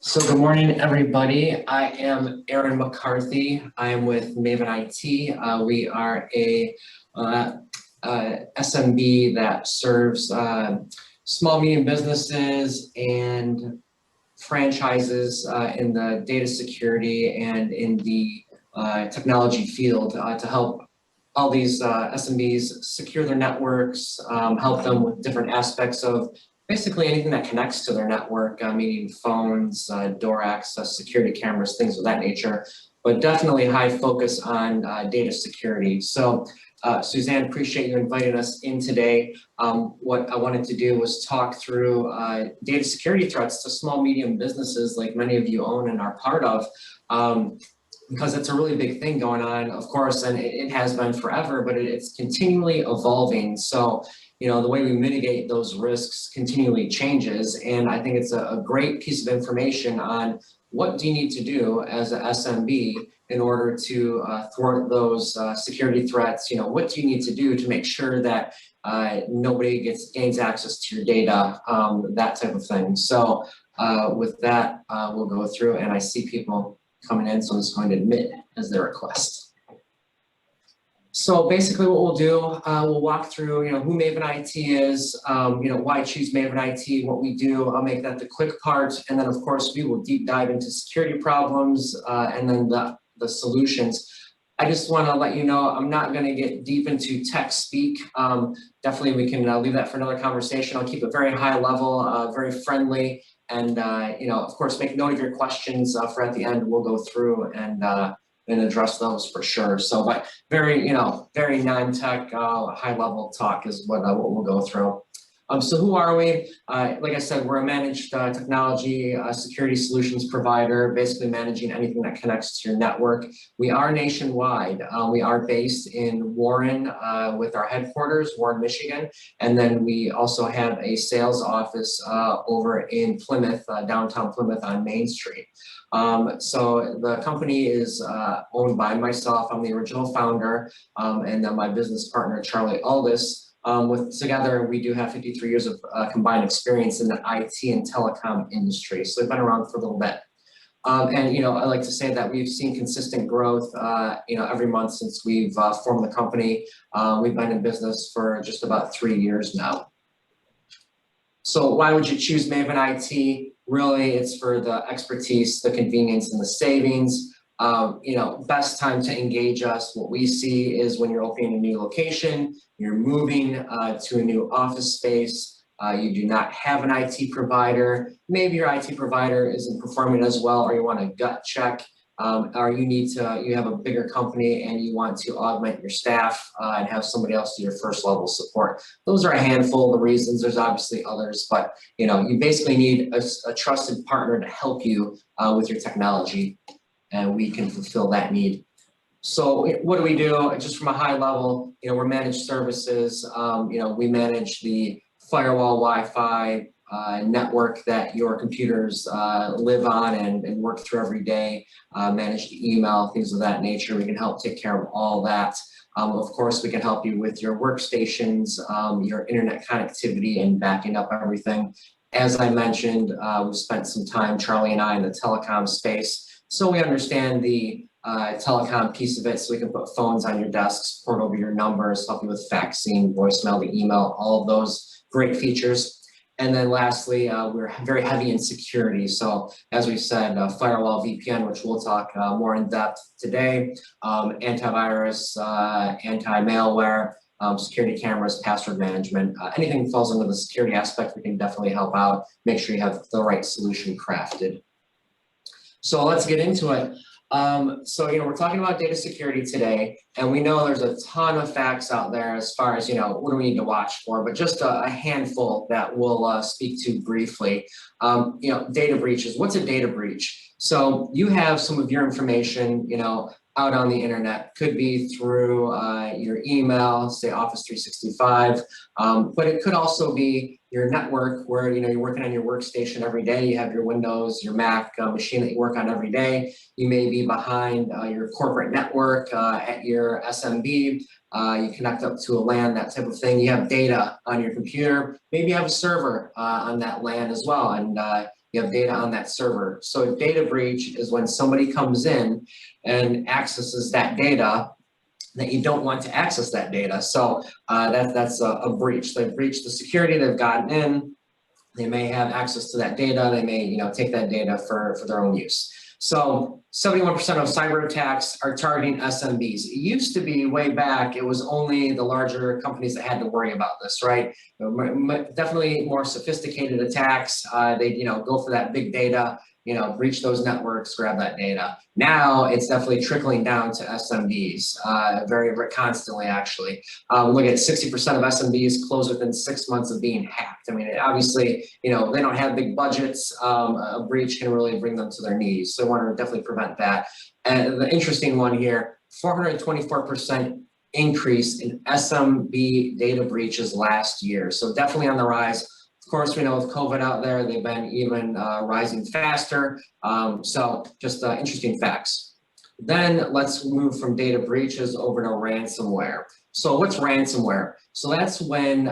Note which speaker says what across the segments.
Speaker 1: So good morning, everybody. I am Aaron McCarthy. I am with Maven IT. We are a SMB that serves small, medium businesses and franchises in the data security and in the technology field to help all these SMBs secure their networks, help them with different aspects of basically anything that connects to their network, meaning phones, door access, security cameras, things of that nature, but definitely high focus on data security. So Suzanne, appreciate you inviting us in today. What I wanted to do was talk through data security threats to small, medium businesses like many of you own and are part of. Because it's a really big thing going on, of course, and it has been forever, but it's continually evolving. So, you know, the way we mitigate those risks continually changes. And I think it's a great piece of information on what do you need to do as a SMB in order to thwart those security threats. You know, what do you need to do to make sure that nobody gains access to your data, that type of thing. So with that, we'll go through, and I see people coming in, so I'm just going to admit as their request. So basically what we'll do, we'll walk through, who Maven IT is, why choose Maven IT, what we do. I'll make that the quick part. And then of course, we will deep dive into security problems and then the solutions. I just want to let you know, I'm not going to get deep into tech speak. Definitely we can leave that for another conversation. I'll keep it very high level, very friendly. And, of course, make note of your questions for at the end. We'll go through and address those for sure. So, but very, very non-tech, high-level talk is what we'll go through. So who are we? Like I said, we're a managed technology security solutions provider, basically managing anything that connects to your network. We are nationwide. We are based in Warren with our headquarters, Warren, Michigan. And then we also have a sales office over in Plymouth, downtown Plymouth on Main Street. So the company is owned by myself. I'm the original founder, and then my business partner, Charlie Aldis. Together, we do have 53 years of combined experience in the IT and telecom industry. So we've been around for a little bit. And, I like to say that we've seen consistent growth, every month since we've formed the company. We've been in business for just about 3 years now. So why would you choose Maven IT? Really, it's for the expertise, the convenience, and the savings. Best time to engage us, what we see is when you're opening a new location, you're moving to a new office space, you do not have an IT provider, maybe your IT provider isn't performing as well, or you want a gut check, or you have a bigger company and you want to augment your staff and have somebody else do your first level support. Those are a handful of the reasons. There's obviously others, but you basically need a trusted partner to help you with your technology. And we can fulfill that need. So what do we do? Just from a high level, we're managed services. We manage the firewall, Wi-Fi network that your computers live on and work through every day, manage the email, things of that nature. We can help take care of all that. Of course, we can help you with your workstations, your internet connectivity, and backing up everything. As I mentioned, we've spent some time, Charlie and I, in the telecom space. So we understand the telecom piece of it, so we can put phones on your desks, port over your numbers, help you with faxing, voicemail, the email, all of those great features. And then lastly, we're very heavy in security. So as we said, Firewall, VPN, which we'll talk more in depth today, antivirus, anti-malware, security cameras, password management, anything that falls under the security aspect, we can definitely help out, make sure you have the right solution crafted. So let's get into it. We're talking about data security today, and we know there's a ton of facts out there as far as, what do we need to watch for, but just a handful that we'll speak to briefly. Data breaches. What's a data breach? So you have some of your information, out on the internet. Could be through your email, say Office 365, but it could also be your network where you're working on your workstation every day. You have your Windows, your Mac machine that you work on every day. You may be behind your corporate network at your SMB. You connect up to a LAN, that type of thing. You have data on your computer. Maybe you have a server on that LAN as well, and you have data on that server. So a data breach is when somebody comes in and accesses that data that you don't want to access that data. So that's a breach. They've breached the security, they've gotten in, they may have access to that data, they may take that data for their own use. So 71% of cyber attacks are targeting SMBs. It used to be way back, it was only the larger companies that had to worry about this, right? Definitely more sophisticated attacks. They go for that big data, breach those networks, grab that data. Now it's definitely trickling down to SMBs, very, very constantly actually. Look at 60% of SMBs close within 6 months of being hacked. I mean, obviously, they don't have big budgets. A breach can really bring them to their knees. So I want to definitely prevent that. And the interesting one here, 424% increase in SMB data breaches last year. So definitely on the rise. Of course, we know with COVID out there, they've been even rising faster. So just interesting facts. Then let's move from data breaches over to ransomware. So what's ransomware? So that's when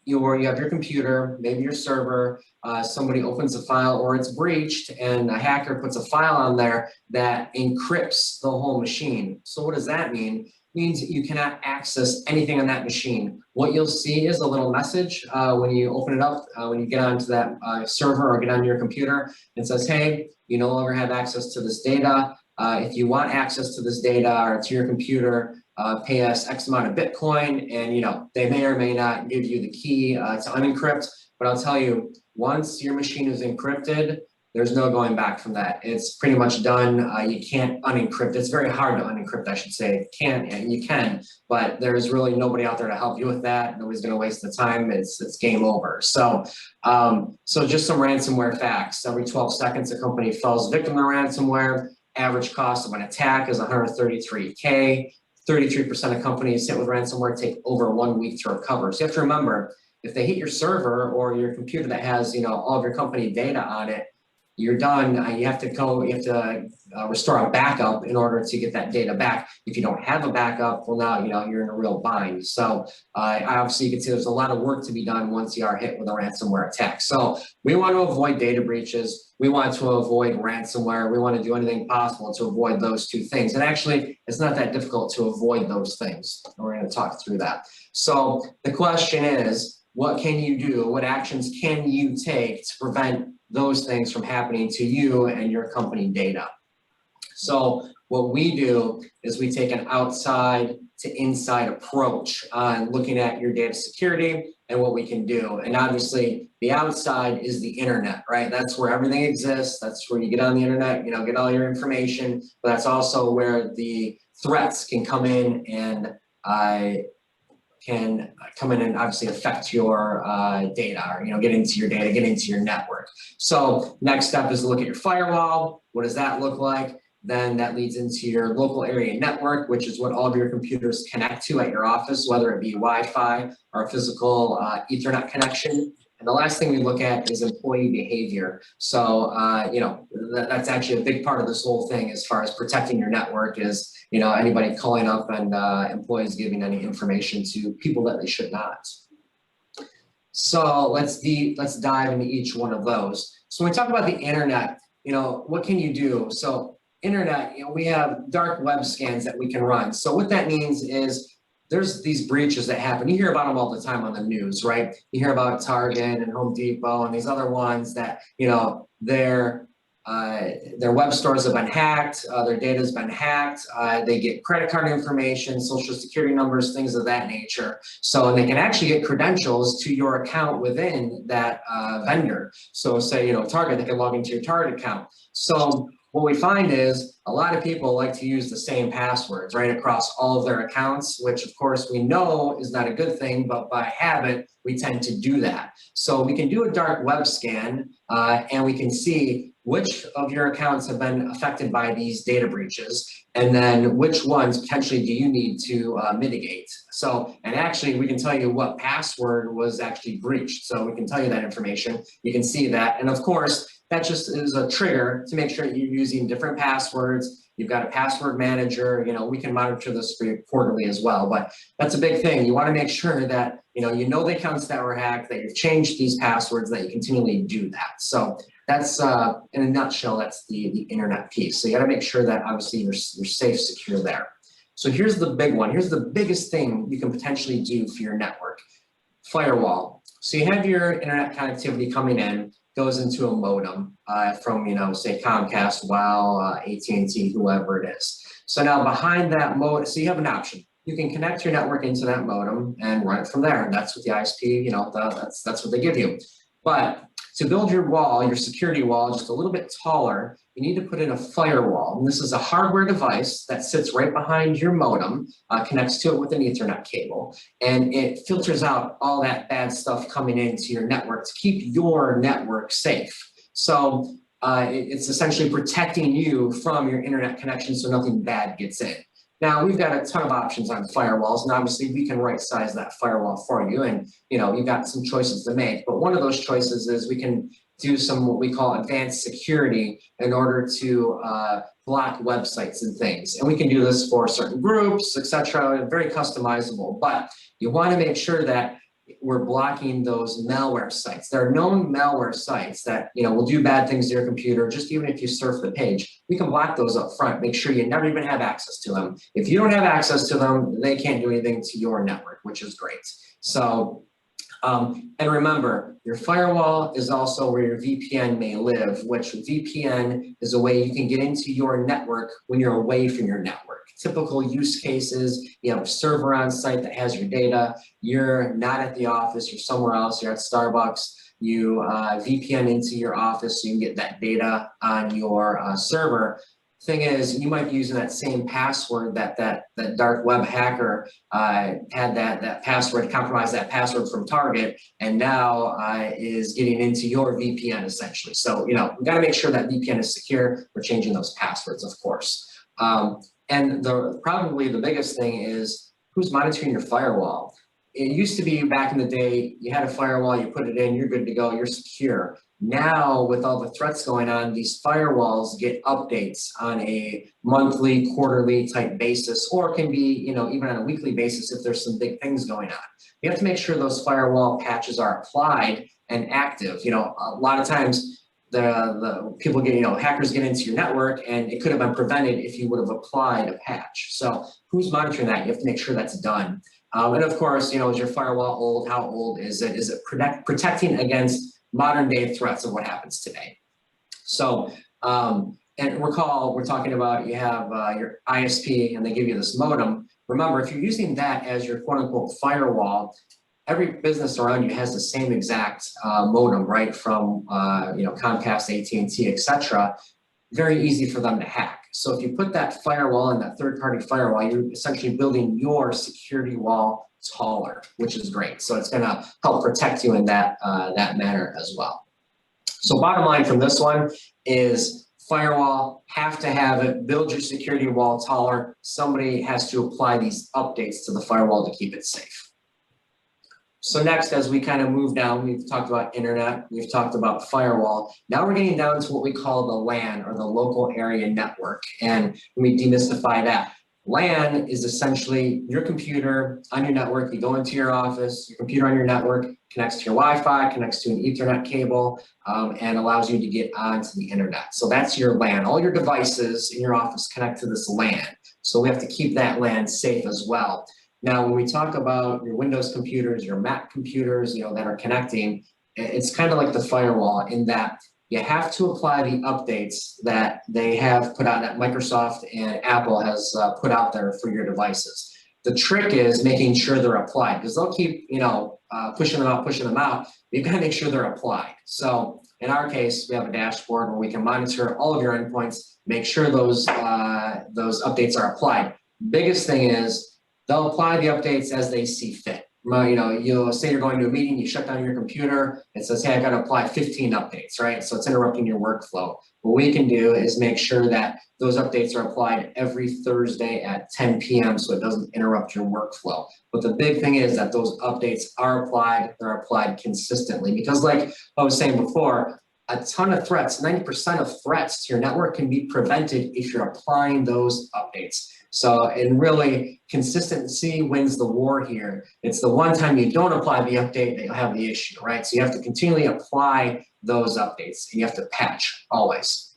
Speaker 1: you have your computer, maybe your server, somebody opens a file or it's breached and a hacker puts a file on there that encrypts the whole machine. So what does that mean? Means you cannot access anything on that machine. What you'll see is a little message when you open it up, when you get onto that server or get onto your computer. It says, hey, you no longer have access to this data. If you want access to this data or to your computer, pay us X amount of Bitcoin, and they may or may not give you the key to unencrypt. But I'll tell you, once your machine is encrypted, there's no going back from that. It's pretty much done. You can't unencrypt. It's very hard to unencrypt, I should say. You can, but there's really nobody out there to help you with that. Nobody's going to waste the time. It's game over. So, so just some ransomware facts. Every 12 seconds, a company falls victim to ransomware. Average cost of an attack is $133K. 33% of companies hit with ransomware take over 1 week to recover. So you have to remember, if they hit your server or your computer that has all of your company data on it, you're done. You have to restore a backup in order to get that data back. If you don't have a backup, well, now you're in a real bind. So obviously you can see there's a lot of work to be done once you are hit with a ransomware attack. So we want to avoid data breaches. We want to avoid ransomware. We want to do anything possible to avoid those two things. And actually, it's not that difficult to avoid those things. We're going to talk through that. So the question is, what can you do? What actions can you take to prevent those things from happening to you and your company data? So what we do is we take an outside to inside approach on looking at your data security and what we can do. And obviously the outside is the internet, right? That's where everything exists. That's where you get on the internet, get all your information, but that's also where the threats can come in and obviously affect your data, or get into your data, get into your network. So next step is to look at your firewall. What does that look like? Then that leads into your local area network, which is what all of your computers connect to at your office, whether it be Wi-Fi or a physical Ethernet connection. And the last thing we look at is employee behavior. So, that's actually a big part of this whole thing as far as protecting your network is, anybody calling up and employees giving any information to people that they should not. So let's dive into each one of those. So when we talk about the internet, what can you do? So internet, we have dark web scans that we can run. So what that means is there's these breaches that happen. You hear about them all the time on the news, right? You hear about Target and Home Depot and these other ones that, their web stores have been hacked, their data has been hacked, they get credit card information, social security numbers, things of that nature. So they can actually get credentials to your account within that vendor. So say, Target, they can log into your Target account. So what we find is a lot of people like to use the same passwords right across all of their accounts, which of course we know is not a good thing, but by habit, we tend to do that. So we can do a dark web scan and we can see which of your accounts have been affected by these data breaches, and then which ones potentially do you need to mitigate. So, and actually we can tell you what password was actually breached. So we can tell you that information, you can see that. And of course, that just is a trigger to make sure that you're using different passwords. You've got a password manager, we can monitor this for you quarterly as well, but that's a big thing. You want to make sure that, you know the accounts that were hacked, that you've changed these passwords, that you continually do that. So that's in a nutshell, that's the internet piece. So you got to make sure that obviously you're safe, secure there. So here's the big one. Here's the biggest thing you can potentially do for your network. Firewall. So you have your internet connectivity coming in, goes into a modem from, say Comcast, WOW, AT&T, whoever it is. So now behind that modem, so you have an option. You can connect your network into that modem and run it from there. And that's what the ISP, that's what they give you. But to build your wall, your security wall, just a little bit taller, you need to put in a firewall. And this is a hardware device that sits right behind your modem, connects to it with an Ethernet cable, and it filters out all that bad stuff coming into your network to keep your network safe. So it's essentially protecting you from your internet connection so nothing bad gets in. Now, we've got a ton of options on firewalls, and obviously we can right size that firewall for you, and you've got some choices to make. But one of those choices is we can do some what we call advanced security in order to block websites and things. And we can do this for certain groups, etc. Very customizable, but you want to make sure that we're blocking those malware sites. There are known malware sites that will do bad things to your computer. Just even if you surf the page, we can block those up front. Make sure you never even have access to them. If you don't have access to them, they can't do anything to your network, which is great. So, and remember, your firewall is also where your VPN may live, which VPN is a way you can get into your network when you're away from your network. Typical use cases, you have a server on site that has your data, you're not at the office, you're somewhere else, you're at Starbucks, you VPN into your office so you can get that data on your server. Thing is, you might be using that same password that dark web hacker had that password, compromised that password from Target, and now is getting into your VPN essentially. So, we got to make sure that VPN is secure. We're changing those passwords, of course. And probably the biggest thing is who's monitoring your firewall. It used to be back in the day, you had a firewall, you put it in, you're good to go, you're secure. Now, with all the threats going on, these firewalls get updates on a monthly, quarterly type basis, or it can be, even on a weekly basis if there's some big things going on. You have to make sure those firewall patches are applied and active. A lot of times the people get, hackers get into your network and it could have been prevented if you would have applied a patch. So who's monitoring that? You have to make sure that's done. And of course, is your firewall old? How old is it? Is it protecting against modern day threats of what happens today? So, and recall, we're talking about you have your ISP and they give you this modem. Remember, if you're using that as your quote unquote firewall, every business around you has the same exact modem, right? From Comcast, AT&T, etc. Very easy for them to hack. So if you put that firewall in that third-party firewall, you're essentially building your security wall taller, which is great. So it's going to help protect you in that manner as well. So bottom line from this one is firewall, have to have it, build your security wall taller. Somebody has to apply these updates to the firewall to keep it safe. So next, as we kind of move down, we've talked about internet, we've talked about firewall. Now we're getting down to what we call the LAN, or the local area network. And when we demystify that, LAN is essentially your computer on your network. You go into your office, your computer on your network connects to your Wi-Fi, connects to an Ethernet cable, and allows you to get onto the internet. So that's your LAN. All your devices in your office connect to this LAN. So we have to keep that LAN safe as well. Now, when we talk about your Windows computers, your Mac computers, that are connecting, it's kind of like the firewall in that you have to apply the updates that they have put out, that Microsoft and Apple has put out there for your devices. The trick is making sure they're applied, because they'll keep, pushing them out. You've got to make sure they're applied. So in our case, we have a dashboard where we can monitor all of your endpoints, make sure those updates are applied. Biggest thing is, they'll apply the updates as they see fit. You'll say you're going to a meeting, you shut down your computer, it says, hey, I got to apply 15 updates, right? So it's interrupting your workflow. What we can do is make sure that those updates are applied every Thursday at 10 p.m. so it doesn't interrupt your workflow. But the big thing is that those updates are applied, they're applied consistently. Because like I was saying before, a ton of threats, 90% of threats to your network can be prevented if you're applying those updates. So, and really, consistency wins the war here. It's the one time you don't apply the update that you'll have the issue, right? So you have to continually apply those updates. You have to patch always.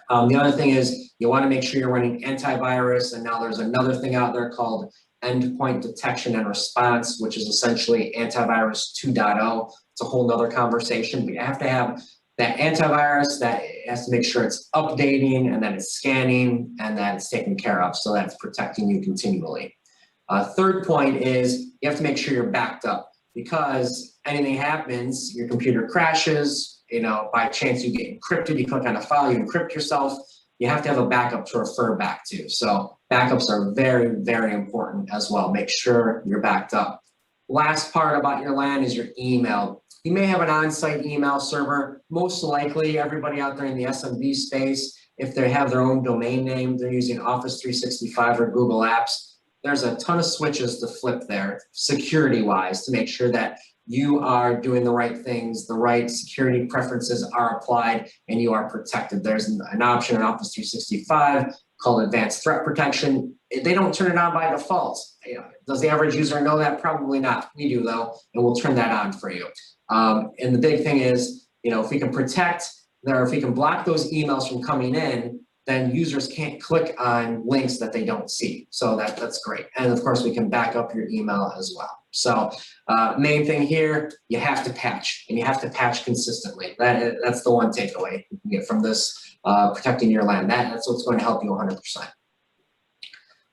Speaker 1: The other thing is you want to make sure you're running antivirus, and now there's another thing out there called endpoint detection and response, which is essentially antivirus 2.0. It's a whole nother conversation, but you have to have that antivirus that has to make sure it's updating and that it's scanning and that it's taken care of, so that's protecting you continually. Third point is you have to make sure you're backed up, because anything happens, your computer crashes, by chance you get encrypted, you click on a file, you encrypt yourself, you have to have a backup to refer back to. So backups are very, very important as well. Make sure you're backed up. Last part about your LAN is your email. You may have an on-site email server. Most likely everybody out there in the SMB space, if they have their own domain name, they're using Office 365 or Google Apps. There's a ton of switches to flip there, security-wise, to make sure that you are doing the right things, the right security preferences are applied, and you are protected. There's an option in Office 365 called Advanced Threat Protection. They don't turn it on by default. Does the average user know that? Probably not. We do though, and we'll turn that on for you. And the big thing is, if we can protect there, if we can block those emails from coming in, then users can't click on links that they don't see. So that's great. And of course, we can back up your email as well. So main thing here, you have to patch, and you have to patch consistently. That's the one takeaway you can get from this protecting your LAN. That's what's going to help you 100%.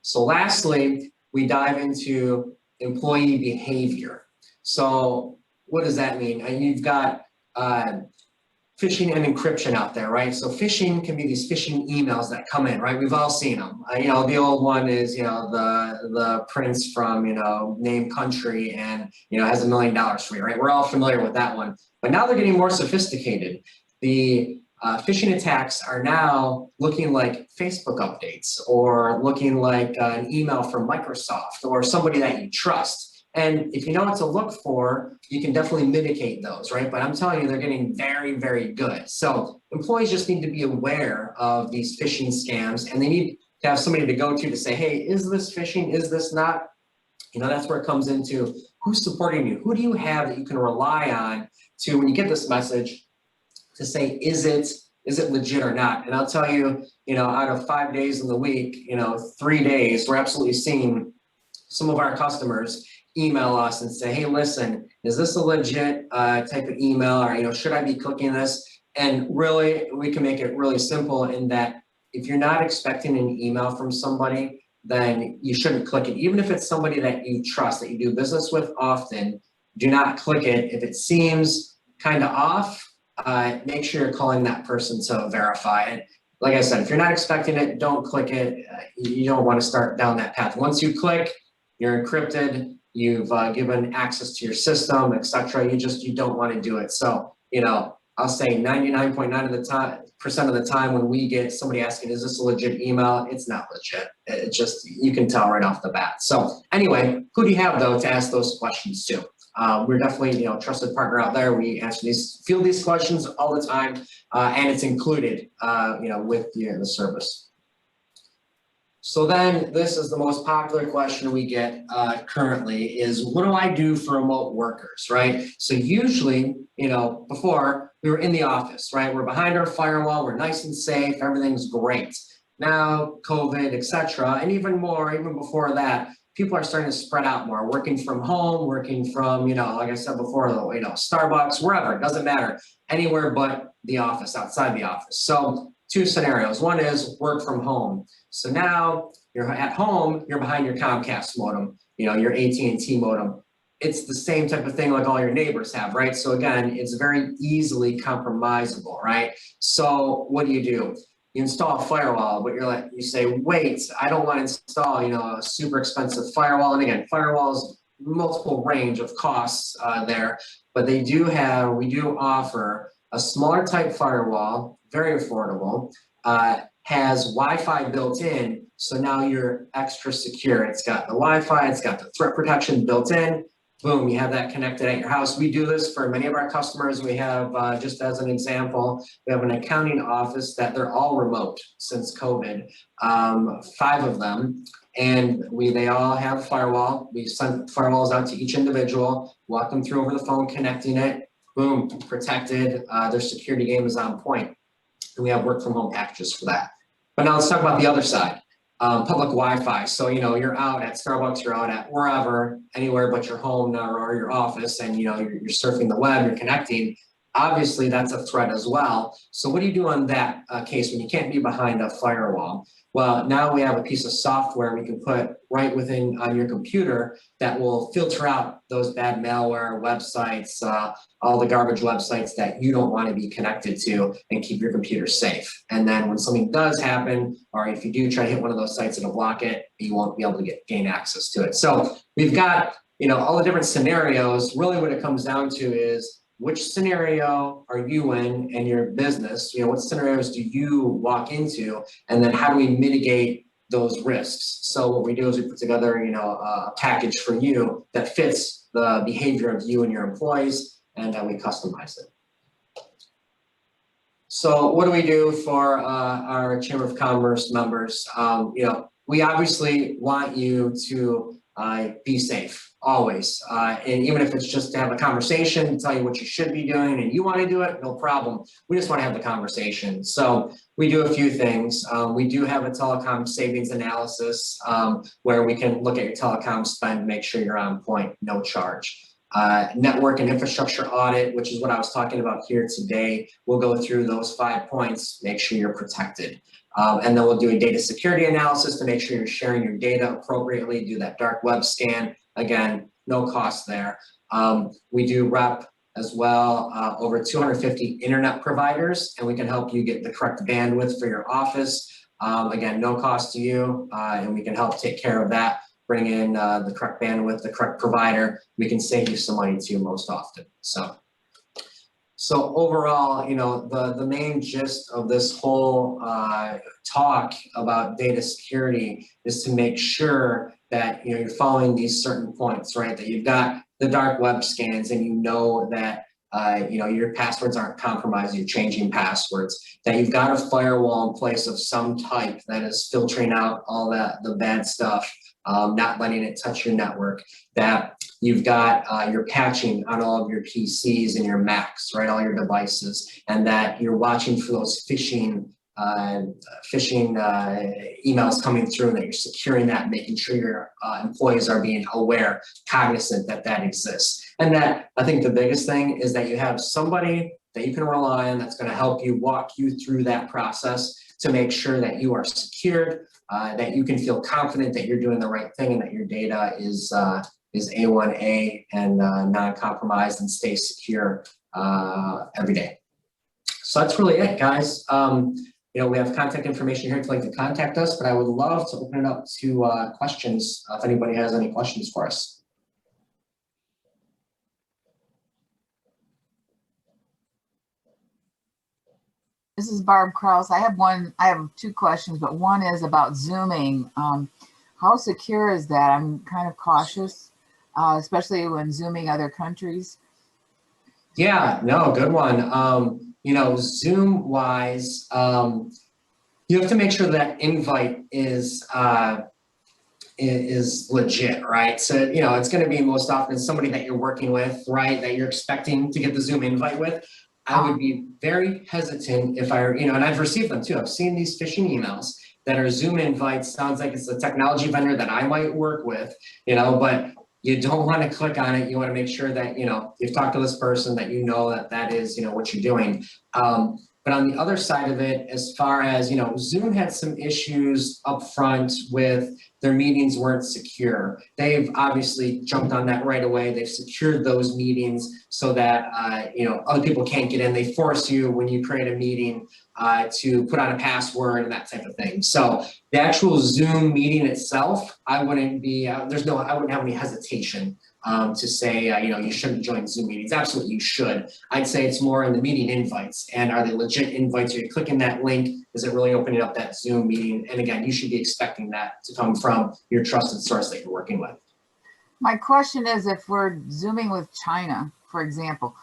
Speaker 1: So lastly, we dive into employee behavior. So what does that mean? And you've got phishing and encryption out there, right? So phishing can be these phishing emails that come in, right? We've all seen them. The old one is, the prince from, name country and, has $1 million for you, right? We're all familiar with that one. But now they're getting more sophisticated. The phishing attacks are now looking like Facebook updates, or looking like an email from Microsoft or somebody that you trust. And if you know what to look for, you can definitely mitigate those, right? But I'm telling you, they're getting very, very good. So employees just need to be aware of these phishing scams, and they need to have somebody to go to say, hey, is this phishing? Is this not? That's where it comes into who's supporting you. Who do you have that you can rely on to, when you get this message, to say, is it legit or not? And I'll tell you, out of 5 days in the week, 3 days, we're absolutely seeing some of our customers email us and say, hey, listen, is this a legit type of email, or should I be clicking this? And really, we can make it really simple in that if you're not expecting an email from somebody, then you shouldn't click it. Even if it's somebody that you trust, that you do business with often, do not click it. If it seems kind of off, make sure you're calling that person to verify it. Like I said, if you're not expecting it, don't click it. You don't want to start down that path. Once you click, you're encrypted. You've given access to your system, etc. You don't want to do it. So, I'll say 99.9% of the time when we get somebody asking, is this a legit email? It's not legit. It's just, you can tell right off the bat. So anyway, who do you have though to ask those questions to? We're definitely, a trusted partner out there. We field these questions all the time, and it's included, with the service. So then this is the most popular question we get currently is, what do I do for remote workers, right? So usually, before we were in the office, right? We're behind our firewall, we're nice and safe, everything's great. Now, COVID, etc., and even before that, people are starting to spread out more, working from home, working from, like I said before, Starbucks, wherever, it doesn't matter, anywhere but the office, outside the office. So 2 scenarios. One is work from home. So now you're at home, you're behind your Comcast modem, your AT&T modem. It's the same type of thing like all your neighbors have, right? So again, it's very easily compromisable, right? So what do? You install a firewall, but you say, wait, I don't want to install, a super expensive firewall. And again, firewalls, multiple range of costs there, but we do offer a smaller type firewall, very affordable, has Wi-Fi built in, so now you're extra secure. It's got the Wi-Fi, it's got the threat protection built in. Boom, you have that connected at your house. We do this for many of our customers. We have, just as an example, we have an accounting office that they're all remote since COVID, 5 of them, and they all have firewall. We send firewalls out to each individual, walk them through over the phone, connecting it. boom, protected. Their security game is on point. And we have work from home packages for that. But now let's talk about the other side, public Wi-Fi. So, you're out at Starbucks, you're out at wherever, anywhere but your home or your office, and, you're surfing the web, you're connecting. Obviously, that's a threat as well. So what do you do on that case when you can't be behind a firewall? Well, now we have a piece of software we can put right within on your computer that will filter out those bad malware websites, all the garbage websites that you don't want to be connected to, and keep your computer safe. And then when something does happen, or if you do try to hit one of those sites, it'll block it. You won't be able to gain access to it. So we've got, all the different scenarios. Really what it comes down to is, which scenario are you in your business? What scenarios do you walk into? And then how do we mitigate those risks? So what we do is we put together, a package for you that fits the behavior of you and your employees, and then we customize it. So what do we do for our Chamber of Commerce members? We obviously want you to be safe, always. And even if it's just to have a conversation, tell you what you should be doing and you want to do it, no problem. We just want to have the conversation. So we do a few things. We do have a telecom savings analysis where we can look at your telecom spend, make sure you're on point, no charge. Network and infrastructure audit, which is what I was talking about here today. We'll go through those 5 points, make sure you're protected. And then we'll do a data security analysis to make sure you're sharing your data appropriately, do that dark web scan. Again, no cost there. We do rep as well over 250 internet providers, and we can help you get the correct bandwidth for your office. Again, no cost to you, and we can help take care of that. Bring in the correct bandwidth, the correct provider. We can save you some money too most often. So overall, the main gist of this whole talk about data security is to make sure that you're following these certain points, right? That you've got the dark web scans, and that your passwords aren't compromised. You're changing passwords. That you've got a firewall in place of some type that is filtering out all the bad stuff, not letting it touch your network. That you've got your patching on all of your PCs and your Macs, right, all your devices, and that you're watching for those phishing emails coming through, and that you're securing that, making sure your employees are being aware, cognizant that exists. And that, I think the biggest thing is that you have somebody that you can rely on that's going to help you walk you through that process to make sure that you are secured, that you can feel confident that you're doing the right thing, and that your data is A1A and non-compromised and stays secure every day. So that's really it, guys. We have contact information here if you'd like to contact us, but I would love to open it up to questions if anybody has any questions for us.
Speaker 2: This is Barb Kraus. I have two questions, but one is about Zooming. How secure is that? I'm kind of cautious, especially when Zooming other countries.
Speaker 1: Yeah, no, good one. Zoom wise, you have to make sure that invite is legit, right? So, it's going to be most often somebody that you're working with, right? That you're expecting to get the Zoom invite with. I would be very hesitant if and I've received them too. I've seen these phishing emails that are Zoom invites. Sounds like it's a technology vendor that I might work with, but you don't want to click on it. You want to make sure that, you've talked to this person, that that is, what you're doing. But on the other side of it, as far as, Zoom had some issues up front with their meetings weren't secure. They've obviously jumped on that right away. They've secured those meetings so that, other people can't get in. They force you when you create a meeting to put on a password and that type of thing. So the actual Zoom meeting itself, I wouldn't have any hesitation to say, you shouldn't join Zoom meetings. Absolutely, you should. I'd say it's more in the meeting invites. And are they legit invites? Are you clicking that link? Is it really opening up that Zoom meeting? And again, you should be expecting that to come from your trusted source that you're working with.
Speaker 2: My question is, if we're Zooming with China, for example,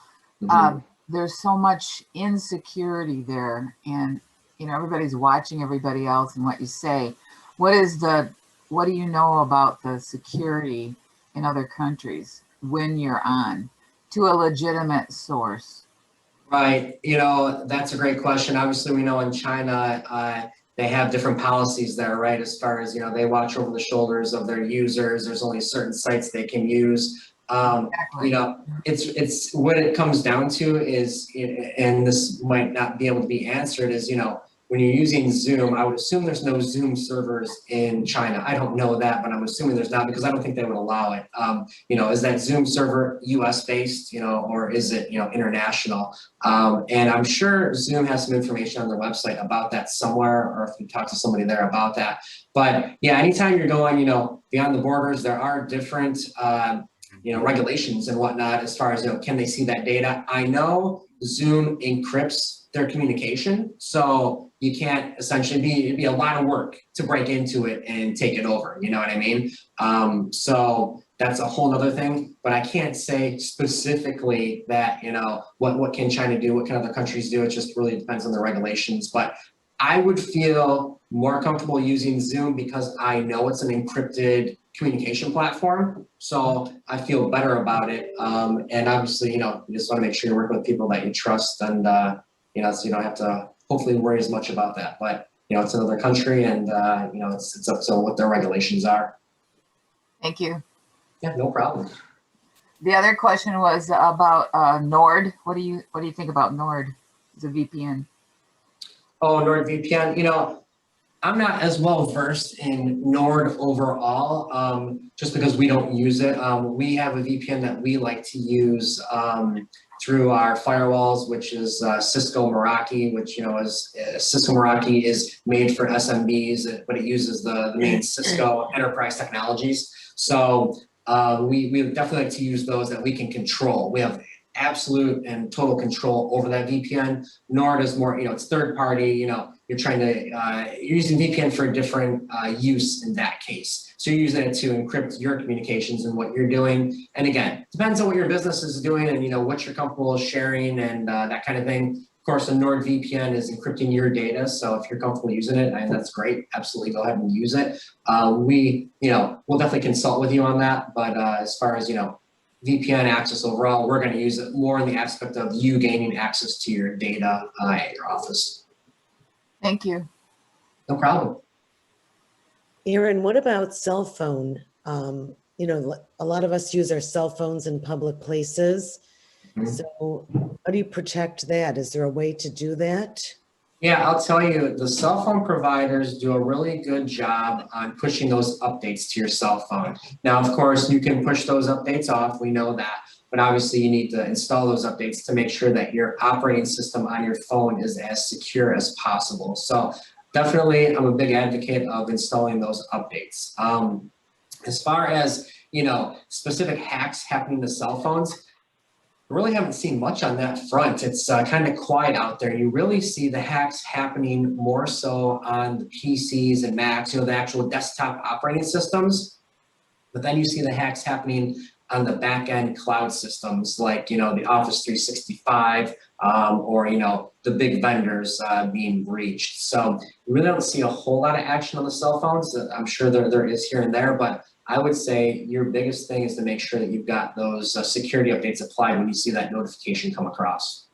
Speaker 2: there's so much insecurity there, and everybody's watching everybody else and what you say. What do you know about the security in other countries when you're on to a legitimate source?
Speaker 1: Right, that's a great question. Obviously, we know in China, they have different policies there, right? As far as, they watch over the shoulders of their users. There's only certain sites they can use.
Speaker 2: Exactly.
Speaker 1: It's what it comes down to is, and this might not be able to be answered, is, when you're using Zoom, I would assume there's no Zoom servers in China. I don't know that, but I'm assuming there's not because I don't think they would allow it. Is that Zoom server US based, or is it, international? And I'm sure Zoom has some information on their website about that somewhere, or if you talk to somebody there about that. But yeah, anytime you're going, beyond the borders, there are different, regulations and whatnot as far as, can they see that data? I know Zoom encrypts their communication, so you can't essentially it'd be a lot of work to break into it and take it over, you know what I mean? So that's a whole other thing, but I can't say specifically that, what can China do, what can other countries do, it just really depends on the regulations. But I would feel more comfortable using Zoom because I know it's an encrypted communication platform. So I feel better about it. And obviously, you just want to make sure you're working with people that you trust and, so you don't have to hopefully worry as much about that. But, it's another country and, it's up to what their regulations are.
Speaker 2: Thank you.
Speaker 1: Yeah, no problem.
Speaker 2: The other question was about Nord. What do you think about Nord as a VPN?
Speaker 1: Oh, NordVPN, I'm not as well versed in Nord overall, just because we don't use it. We have a VPN that we like to use through our firewalls, which is Cisco Meraki, which is Cisco Meraki is made for SMBs, but it uses the main Cisco enterprise technologies. So we definitely like to use those that we can control. We have absolute and total control over that VPN. Nord is more, it's third party, you're trying to, you're using VPN for a different use in that case. So you're using it to encrypt your communications and what you're doing. And again, depends on what your business is doing and what you're comfortable sharing and that kind of thing. Of course, a Nord VPN is encrypting your data. So if you're comfortable using it, and that's great, absolutely go ahead and use it. We'll definitely consult with you on that. But as far as, VPN access overall, we're going to use it more in the aspect of you gaining access to your data at your office.
Speaker 2: Thank you.
Speaker 1: No problem.
Speaker 3: Aaron, what about cell phone? A lot of us use our cell phones in public places. Mm-hmm. So how do you protect that? Is there a way to do that?
Speaker 1: Yeah, I'll tell you, the cell phone providers do a really good job on pushing those updates to your cell phone. Now, of course, you can push those updates off. We know that. But obviously, you need to install those updates to make sure that your operating system on your phone is as secure as possible. So definitely, I'm a big advocate of installing those updates. As far as, specific hacks happening to cell phones, I really haven't seen much on that front. It's kind of quiet out there. You really see the hacks happening more so on the PCs and Macs, the actual desktop operating systems. But then you see the hacks happening on the back-end cloud systems like, the Office 365 or, the big vendors being breached. So you really don't see a whole lot of action on the cell phones. I'm sure there is here and there, but I would say your biggest thing is to make sure that you've got those security updates applied when you see that notification come across.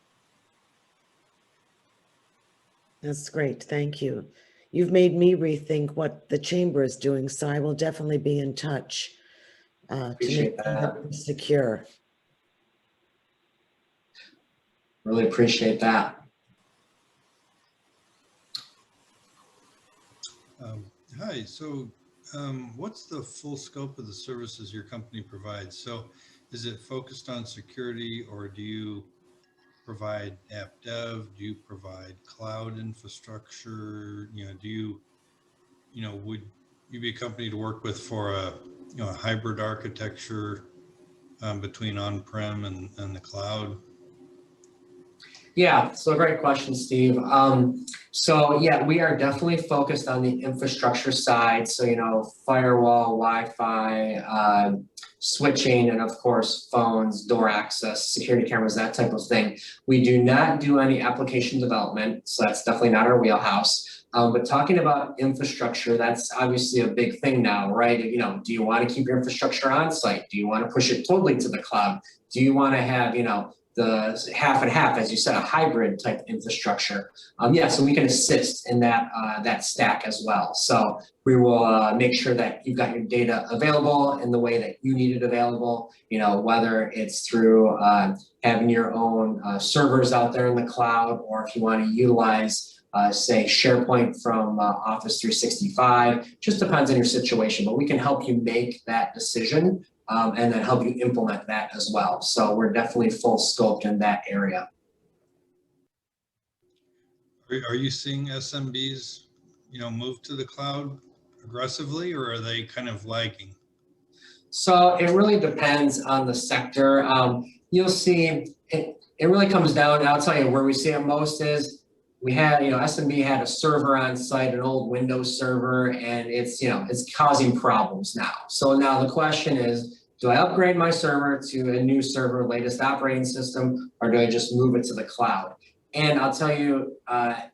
Speaker 3: That's great. Thank you. You've made me rethink what the chamber is doing, so I will definitely be in touch to make that secure.
Speaker 1: Really appreciate that.
Speaker 4: Hi, so what's the full scope of the services your company provides? So is it focused on security, or do you provide app dev? Do you provide cloud infrastructure? Would you be a company to work with for a hybrid architecture between on-prem and the cloud?
Speaker 1: Yeah, so great question, Steve. So yeah, we are definitely focused on the infrastructure side. So, firewall, Wi-Fi, switching, and of course, phones, door access, security cameras, that type of thing. We do not do any application development, so that's definitely not our wheelhouse. But talking about infrastructure, that's obviously a big thing now, right? You know, do you want to keep your infrastructure on site? Do you want to push it totally to the cloud? Do you want to have, you know, the half and half, as you said, a hybrid type infrastructure? Yeah, so we can assist in that that stack as well. So we will make sure that you've got your data available in the way that you need it available. You know, whether it's through having your own servers out there in the cloud, or if you want to utilize say SharePoint from Office 365, just depends on your situation, but we can help you make that decision and then help you implement that as well. So we're definitely full scoped in that area.
Speaker 4: Are you seeing SMBs, you know, move to the cloud aggressively, or are they kind of lagging?
Speaker 1: So it really depends on the sector. You'll see it really comes down, I'll tell you where we see it most is we had, you know, SMB had a server on site, an old Windows server, and it's, you know, it's causing problems now. So now the question is, do I upgrade my server to a new server, latest operating system, or do I just move it to the cloud? And I'll tell you,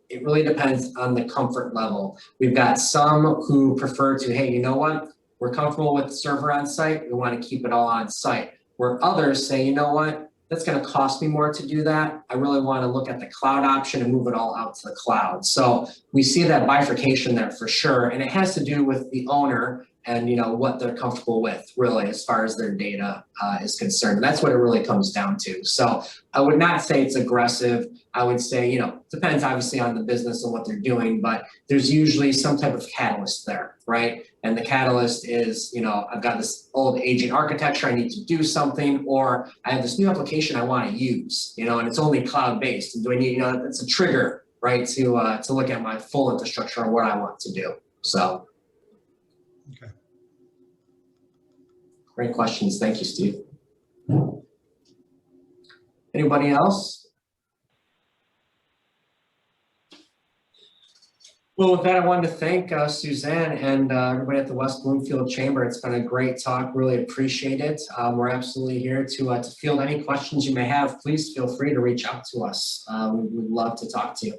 Speaker 1: it really depends on the comfort level. We've got some who prefer to, hey, you know what? We're comfortable with the server on site. We want to keep it all on site. Where others say, you know what? That's going to cost me more to do that. I really want to look at the cloud option and move it all out to the cloud. So we see that bifurcation there for sure. And it has to do with the owner and, you know, what they're comfortable with really as far as their data is concerned. That's what it really comes down to. So I would not say it's aggressive. I would say, you know, depends obviously on the business and what they're doing, but there's usually some type of catalyst there, right? And the catalyst is, you know, I've got this old aging architecture, I need to do something, or I have this new application I want to use, you know, and it's only cloud-based. And do I need, you know, it's a trigger, right, to look at my full infrastructure and what I want to do. So.
Speaker 4: Okay.
Speaker 1: Great questions. Thank you, Steve. Anybody else? Well, with that, I wanted to thank Suzanne and everybody at the West Bloomfield Chamber. It's been a great talk. Really appreciate it. We're absolutely here to field any questions you may have. Please feel free to reach out to us. We would love to talk to you.